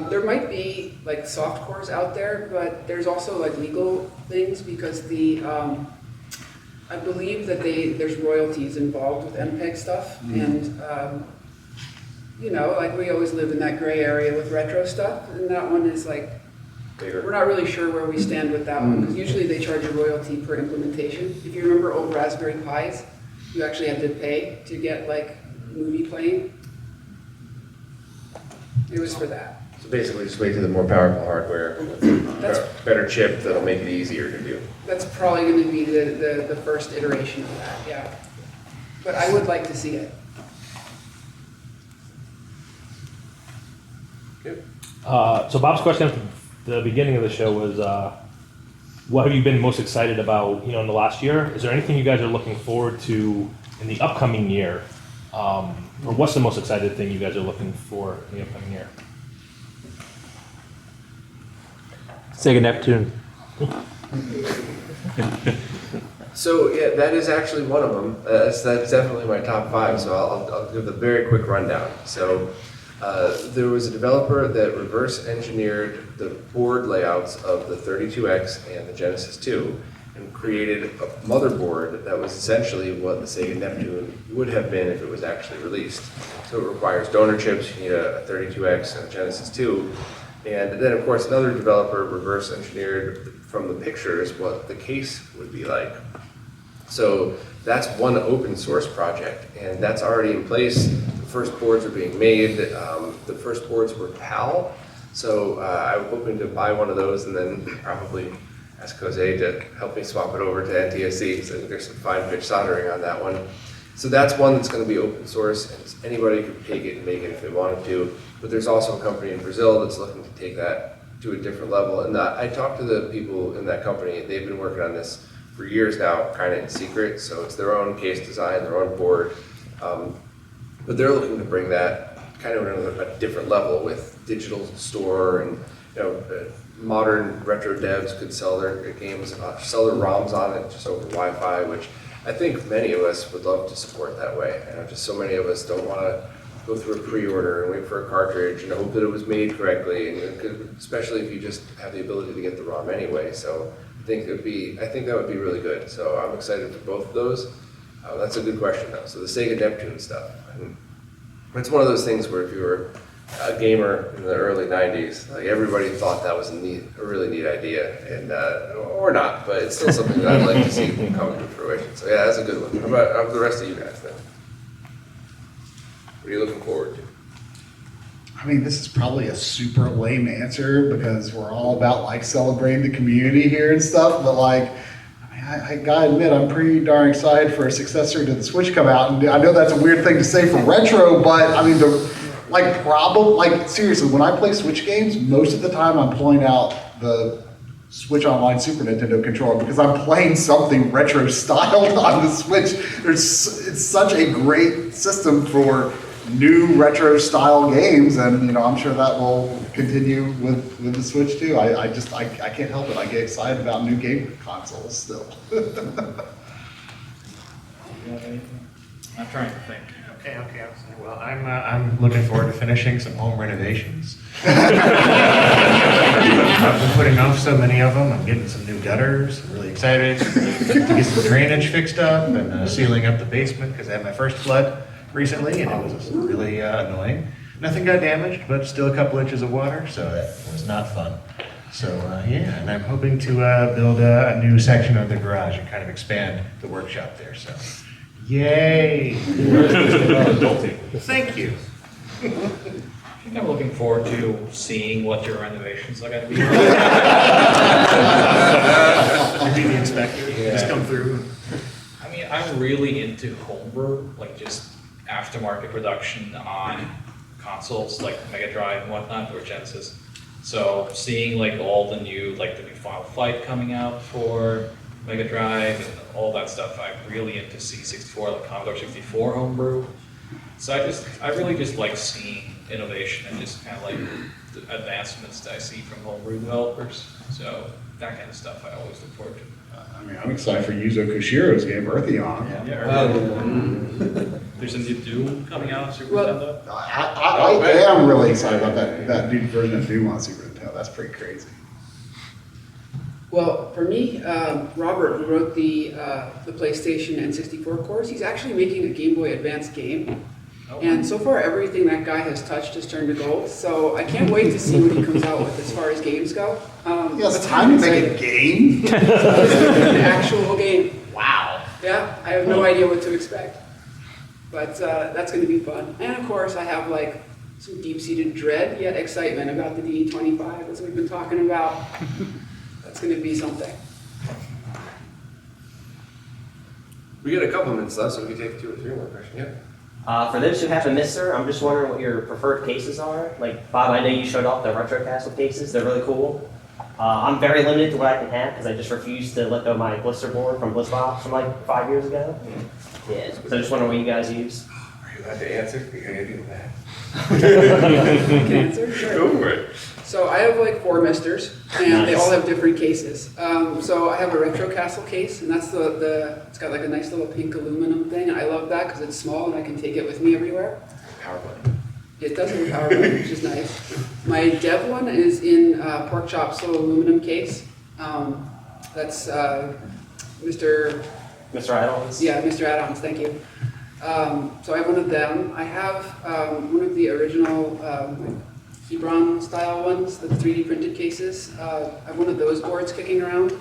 There might be like soft cores out there, but there's also like legal things, because I believe that there's royalties involved with MPEG stuff, and you know, like we always live in that gray area with retro stuff, and that one is like, we're not really sure where we stand with that one, because usually they charge a royalty per implementation. If you remember old Raspberry Pis, you actually had to pay to get like movie playing. It was for that. So basically just wait to the more powerful hardware, better chip that'll make it easier to do. That's probably going to be the first iteration of that, yeah. But I would like to see it. So Bob's question at the beginning of the show was, what have you been most excited about, in the last year? Is there anything you guys are looking forward to in the upcoming year? Or what's the most excited thing you guys are looking for in the upcoming year? Sega Neptune. So yeah, that is actually one of them. That's definitely my top 5. So I'll give a very quick rundown. So there was a developer that reverse engineered the board layouts of the 32X and the Genesis 2 and created a motherboard that was essentially what the Sega Neptune would have been if it was actually released. So it requires donor chips. You need a 32X and a Genesis 2. And then, of course, another developer reverse engineered from the pictures what the case would be like. So that's one open source project, and that's already in place. The first boards are being made. The first boards were PAL, so I'm hoping to buy one of those and then probably ask Jose to help me swap it over to NTSC, because I think there's some fine pitch soldering on that one. So that's one that's going to be open source, and anybody could take it and make it if they wanted to. But there's also a company in Brazil that's looking to take that to a different level. And I talked to the people in that company. They've been working on this for years now, kind of in secret. So it's their own case design, their own board. But they're looking to bring that kind of at a different level with digital store modern retro devs could sell their games, sell their ROMs on it just over Wi-Fi, which I think many of us would love to support that way. Just so many of us don't want to go through a pre-order and wait for a cartridge and hope that it was made correctly, and especially if you just have the ability to get the ROM anyway. So I think that would be really good. So I'm excited for both of those. That's a good question though. So the Sega Neptune stuff, it's one of those things where if you were a gamer in the early 90s, like everybody thought that was a really neat idea, and or not, but it's still something that I'd like to see come to fruition. So yeah, that's a good one. How about the rest of you guys then? What are you looking forward to? I mean, this is probably a super lame answer because we're all about like celebrating the community here and stuff, but like, I gotta admit, I'm pretty darn excited for a successor to the Switch come out. And I know that's a weird thing to say for retro, but I mean, seriously, when I play Switch games, most of the time I'm pulling out the Switch Online Super Nintendo controller because I'm playing something retro styled on the Switch. It's such a great system for new retro style games, and I'm sure that will continue with the Switch too. I can't help it. I get excited about new game consoles still. I'm trying to think. Okay. Well, I'm looking forward to finishing some home renovations. I've been putting off so many of them. I'm getting some new gutters. I'm really excited to get some drainage fixed up and sealing up the basement because I had my first flood recently and it was really annoying. Nothing got damaged, but still a couple inches of water, so that was not fun. So and I'm hoping to build a new section of the garage and kind of expand the workshop there. So, yay! Thank you. I think I'm looking forward to seeing what your renovations are going to be. You'd be the inspector. Yeah. Just come through. I mean, I'm really into homebrew, like just aftermarket production on consoles like Mega Drive and whatnot, or Genesis. So seeing like all the new Final Fight coming out for Mega Drive and all that stuff, I'm really into C64, like Commodore 64 homebrew. So I really just like seeing innovation and just kind of like the advancements that I see from homebrew developers. So that kind of stuff I always look forward to. I mean, I'm excited for Yuzo Koshiro's game, Eartheon. There's a new Doom coming out on Super Nintendo. I am really excited about that new version of Doom on Super Nintendo. That's pretty crazy. Well, for me, Robert, who wrote the PlayStation N64 cores, he's actually making a Game Boy Advance game. And so far, everything that guy has touched has turned to gold. So I can't wait to see what he comes out with as far as games go. It's time to make a game. An actual game. Wow. Yeah, I have no idea what to expect. But that's going to be fun. And of course, I have like some deep-seated dread yet excitement about the DE25, as we've been talking about. That's going to be something. We got a couple minutes left, so we can take 2 or 3 more questions. Yeah. For those who haven't missed her, I'm just wondering what your preferred cases are. Like, Bob, I know you showed off the Retro Castle cases. They're really cool. I'm very limited to what I can have because I just refused to let go of my blister board from BlissBox from like 5 years ago. Yeah, so I just wondering what you guys use. Are you allowed to answer? You're going to do that. I can answer? Sure. Go for it. So I have like 4 misters, and they all have different cases. So I have a Retro Castle case, and that's it's got like a nice little pink aluminum thing, and I love that because it's small and I can take it with me everywhere. Power button. It does have a power button, which is nice. My Dev one is in Pork Chop's little aluminum case. That's Mr. Add-ons? Yeah, Mr. Add-ons, thank you. So I have one of them. I have one of the original Hebron style ones, the 3D printed cases. I have one of those boards kicking around.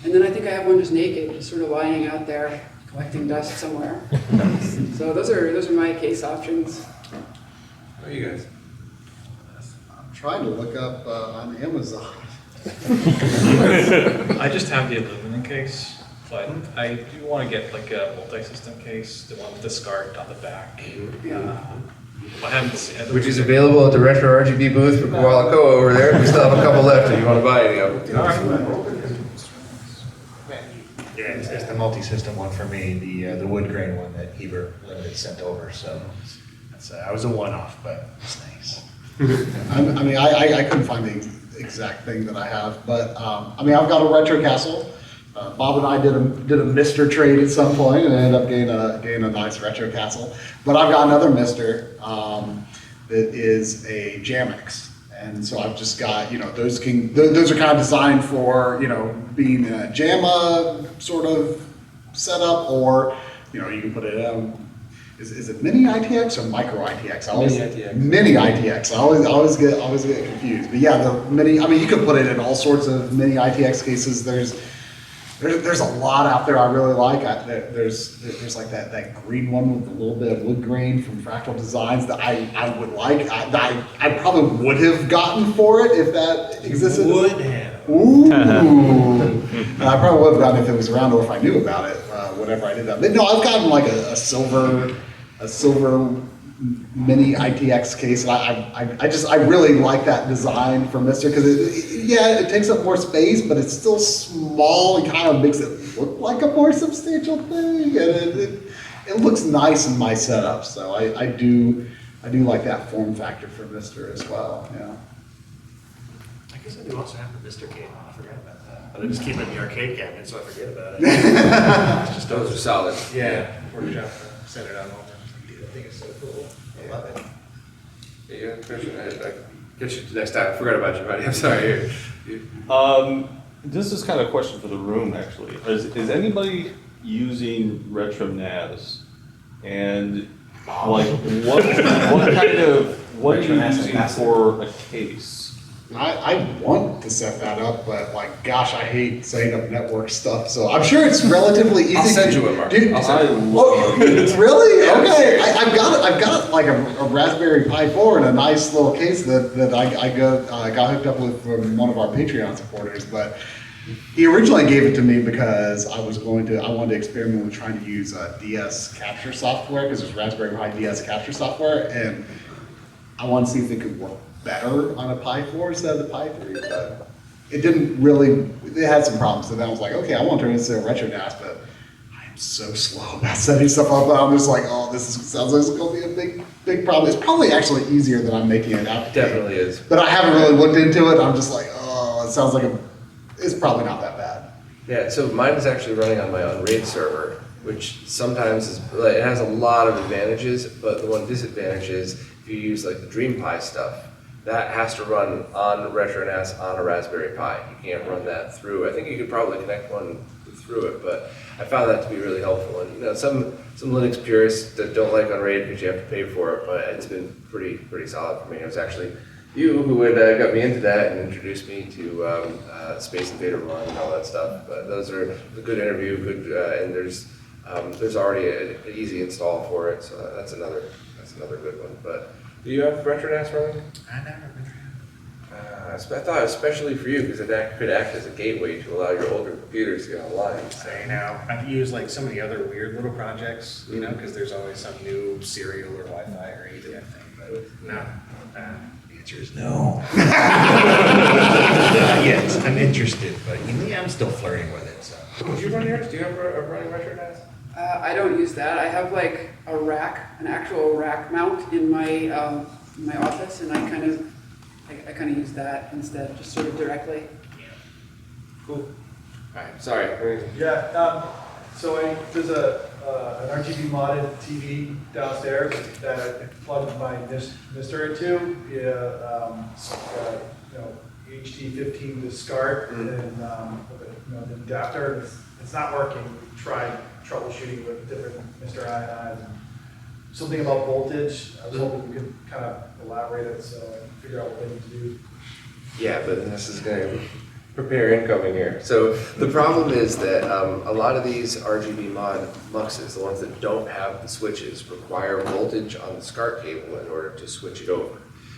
And then I think I have one just naked, just sort of lying out there, collecting dust somewhere. So those are my case options. How are you guys? I'm trying to look up on Amazon. I just have the aluminum case, but I do want to get like a multi-system case, the one with the SCART on the back. I haven't seen it. Which is available at the RetroRGB booth for Koala Co. over there. We still have a couple left if you want to buy any of them. All right. Yeah, it's the multi-system one for me, the wood grain one that Heber Limited sent over. So I was a one-off, but it's nice. I couldn't find exact thing that I have. But I mean, I've got a Retro Castle. Bob and I did a Mister trade at some point, and ended up getting a nice Retro Castle. But I've got another Mister that is a Jamix, and so I've just got, you know, those are kind of designed for, you know, being a JAMA sort of setup, or, you know, you can put it is it mini ITX or micro ITX? Mini ITX. I always get confused. But yeah, the mini. I mean, you could put it in all sorts of mini ITX cases. There's a lot out there I really like. There's like that green one with a little bit of wood grain from Fractal Designs that I would like. I probably would have gotten for it if that existed. Would have. Ooh. I probably would have gotten it if it was around or if I knew about it. Whenever I did that. But no, I've gotten like a silver mini ITX case, and I really like that design from Mister, because it takes up more space, but it's still small and kind of makes it look like a more substantial thing, and it looks nice in my setup. So I do like that form factor for Mister as well. Yeah. I guess I do also have the Mister cable. I forgot about that, but I just keep it in the arcade cabinet, so I forget about it. Just those are solid. Yeah, workshop set it on all. I think it's so cool. I love it. Yeah, question. I get you next time. I forgot about you, buddy. I'm sorry. This is kind of a question for the room, actually. Is anybody using RetroNAS? And like, what are you using for a case? I want to set that up, but like, gosh, I hate setting up network stuff. So I'm sure it's relatively easy. I'll send you one, Mark. Really? Okay. I've got like a Raspberry Pi 4 in a nice little case that I got hooked up with from one of our Patreon supporters. But he originally gave it to me because I wanted to experiment with trying to use DS capture software, because there's Raspberry Pi DS capture software, and I wanted to see if it could work better on a Pi 4 instead of the Pi 3, but it didn't really, it had some problems. So then I was like, okay, I want to turn it into a RetroNAS, but I'm so slow about setting stuff up. I'm just like, oh, sounds like it's going to be a big problem. It's probably actually easier than I'm making it out. Definitely is. But I haven't really looked into it. I'm just like, oh, it sounds like it's probably not that bad. Yeah, so mine is actually running on my own RAID server, which sometimes it has a lot of advantages, but the one disadvantage is if you use like the DreamPi stuff, that has to run on RetroNAS on a Raspberry Pi. You can't run that through. I think you could probably connect one through it, but I found that to be really helpful. And you know, some Linux purists that don't like on RAID because you have to pay for it, but it's been pretty solid for me. It was actually you who had got me into that and introduced me to Space Invader Run and all that stuff. But those are a good interview, and there's already an easy install for it, so that's another good one. But do you have RetroNAS running? I never been. I thought especially for you, because it could act as a gateway to allow your older computers to get online. So. I know. I've used like some of the other weird little projects, you know, because there's always some new serial or Wi-Fi or Ethernet thing, but no. The answer is no. Yes, I'm interested, but I'm still flirting with it. So. Did you run yours? Do you have a running RetroNAS? I don't use that. I have like a rack, an actual rack mount in my office, and I kind of use that instead, just sort of directly. Cool. All right. Sorry. Yeah. So there's an RGB modded TV downstairs that I plugged my Mister into via HT15 to SCART, and with the adapter. It's not working. We tried troubleshooting with different Mr. INIs. Something about voltage. I was hoping you could kind of elaborate it so I can figure out what I need to do. Yeah, but this is going to prepare incoming here. So the problem is that a lot of these RGB mod muxes, the ones that don't have the switches, require voltage on the SCART cable in order to switch it over,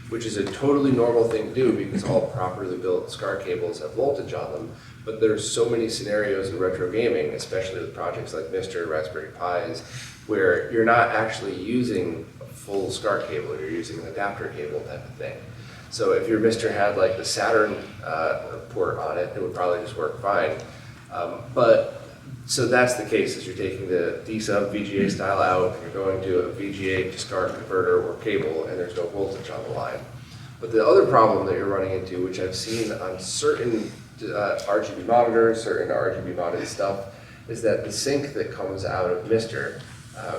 which is a totally normal thing to do because all properly built SCART cables have voltage on them. But there's so many scenarios in retro gaming, especially with projects like Mister, Raspberry Pis, where you're not actually using a full SCART cable, you're using an adapter cable type of thing. So if your Mister had like the Saturn port on it, it would probably just work fine. So that's the case, is you're taking the D-sub VGA style out, and you're going to a VGA to SCART converter or cable, and there's no voltage on the line. But the other problem that you're running into, which I've seen on certain RGB monitors, certain RGB modded stuff, is that the sync that comes out of Mister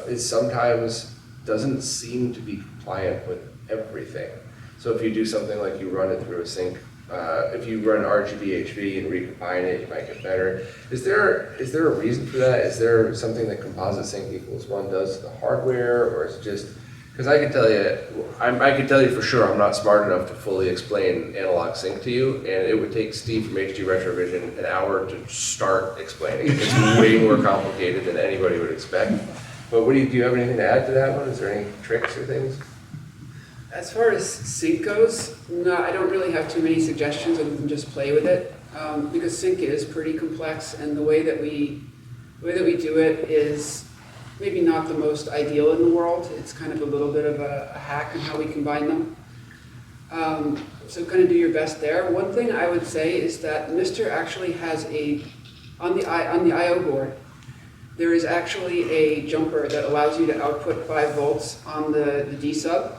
is sometimes doesn't seem to be compliant with everything. So if you do something like you run it through a sync, if you run RGB HV and recombine it, you might get better. Is there a reason for that? Is there something that composite sync equals 1 does to the hardware, or is it just, because I can tell you, I can tell you for sure I'm not smart enough to fully explain analog sync to you, and it would take Steve from HD Retrovision an hour to start explaining it. It's way more complicated than anybody would expect. But do you have anything to add to that one? Is there any tricks or things? As far as sync goes, no, I don't really have too many suggestions other than just play with it, because sync is pretty complex, and the way that we do it is maybe not the most ideal in the world. It's kind of a little bit of a hack on how we combine them. So kind of do your best there. One thing I would say is that Mister actually has on the I/O board, there is actually a jumper that allows you to output 5 volts on the D sub.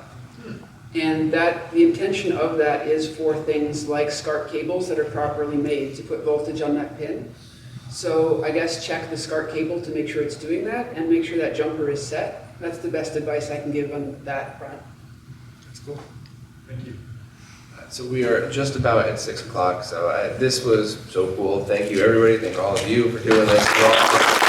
And the intention of that is for things like SCART cables that are properly made to put voltage on that pin. So I guess check the SCART cable to make sure it's doing that and make sure that jumper is set. That's the best advice I can give on that front. That's cool. Thank you. So we are just about at 6 o'clock, so this was so cool. Thank you, everybody. Thank all of you for doing this.